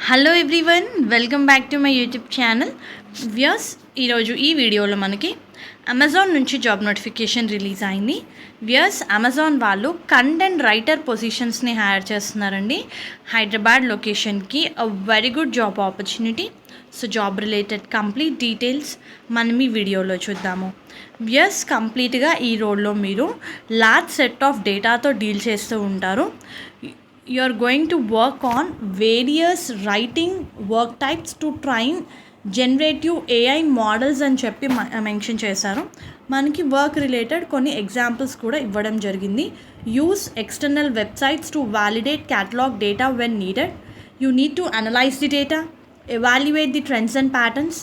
Hello everyone, welcome back to my YouTube channel. ఈరోజు ఈ వీడియోలో మనకి అమెజాన్ నుంచి జాబ్ నోటిఫికేషన్ రిలీజ్ అయింది. అమెజాన్ వాళ్ళు కంటెంట్ రైటర్ పొజిషన్స్ని హైర్ చేస్తున్నారండి. హైదరాబాద్ లొకేషన్కి very good job opportunity. So job related complete details మనం ఈ వీడియోలో చూద్దాము. కంప్లీట్గా ఈ రోల్లో మీరు లార్జ్ సెట్ ఆఫ్ డేటాతో డీల్ చేస్తూ ఉంటారు. You are going to work on various writing work types to train generative AI models అని చెప్పి మెన్షన్ చేశారు. మనకి వర్క్ రిలేటెడ్ కొన్ని ఎగ్జాంపుల్స్ కూడా ఇవ్వడం జరిగింది. Use external websites to validate catalogue data when needed. You need to analyse the data, evaluate the trends and patterns,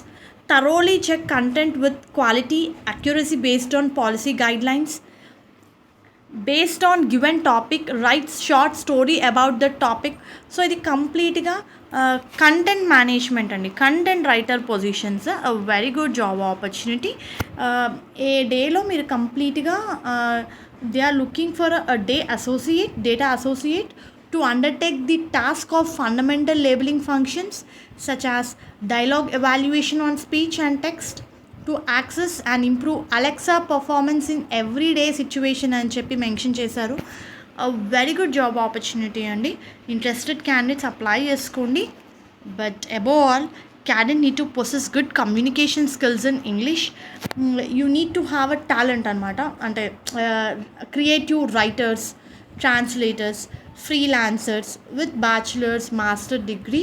thoroughly check content with quality accuracy based on policy guidelines. Based on given topic writes short story about the topic. So ఇది కంప్లీట్గా content management అండి. Content writer positions very good job opportunity. A డేలో మీరు కంప్లీట్గా they are looking for data associate to undertake the task of fundamental labeling functions such as dialogue evaluation on speech and text, to access and improve Alexa performance in everyday situation అని చెప్పి mention చేశారు. Very good job opportunity అండి. Interested candidates apply చేసుకోండి. But above all candidate need to possess good communication skills in English. You need to have a talent అనమాట. అంటే creative writers, translators, freelancers with bachelors, master degree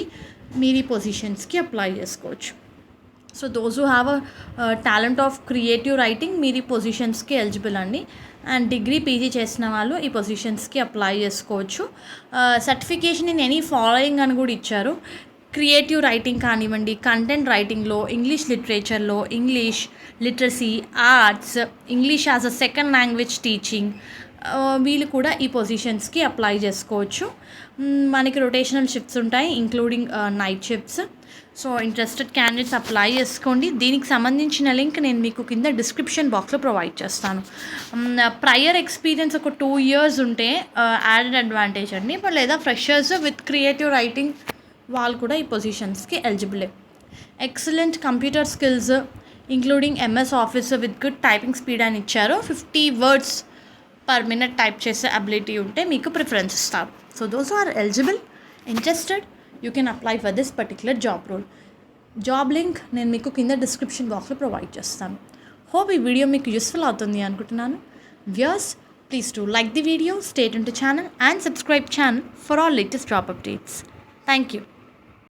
మీరు ఈ పొజిషన్స్కి apply చేసుకోవచ్చు. So those who have a talent of creative writing మీరు ఈ పొజిషన్స్కి eligible అండి. And degree PG చేసిన వాళ్ళు ఈ పొజిషన్స్కి అప్లై చేసుకోవచ్చు. సర్టిఫికేషన్ ఇన్ ఎనీ ఫాలోయింగ్ అని కూడా ఇచ్చారు. క్రియేటివ్ రైటింగ్ కానివ్వండి, కంటెంట్ రైటింగ్లో, ఇంగ్లీష్ లిటరేచర్లో, English literacy, arts, English as a second language teaching, వీళ్ళు కూడా ఈ పొజిషన్స్కి అప్లై చేసుకోవచ్చు. మనకి రొటేషనల్ షిఫ్ట్స్ ఉంటాయి, including night shifts. So interested candidates apply చేసుకోండి. దీనికి సంబంధించిన లింక్ నేను మీకు కింద డిస్క్రిప్షన్ బాక్స్లో ప్రొవైడ్ చేస్తాను. ప్రయర్ ఎక్స్పీరియన్స్ ఒక 2 years ఉంటే యాడెడ్ అడ్వాంటేజ్ అండి. లేదా ఫ్రెషర్స్ విత్ క్రియేటివ్ రైటింగ్ వాళ్ళు కూడా ఈ పొజిషన్స్కి ఎలిజిబులే. Excellent computer skills including MS Office with good typing speed అని ఇచ్చారు. 50 words per minute టైప్ చేసే అబిలిటీ ఉంటే మీకు ప్రిఫరెన్స్ ఇస్తారు. So those are eligible. Interested you can apply for this particular job role. Job link నేను మీకు కింద description బాక్స్లో ప్రొవైడ్ చేస్తాను. హోప్ ఈ వీడియో మీకు యూస్ఫుల్ అవుతుంది అనుకుంటున్నాను. Please to like the video, stay tuned to channel and subscribe channel for all latest job updates. Thank you.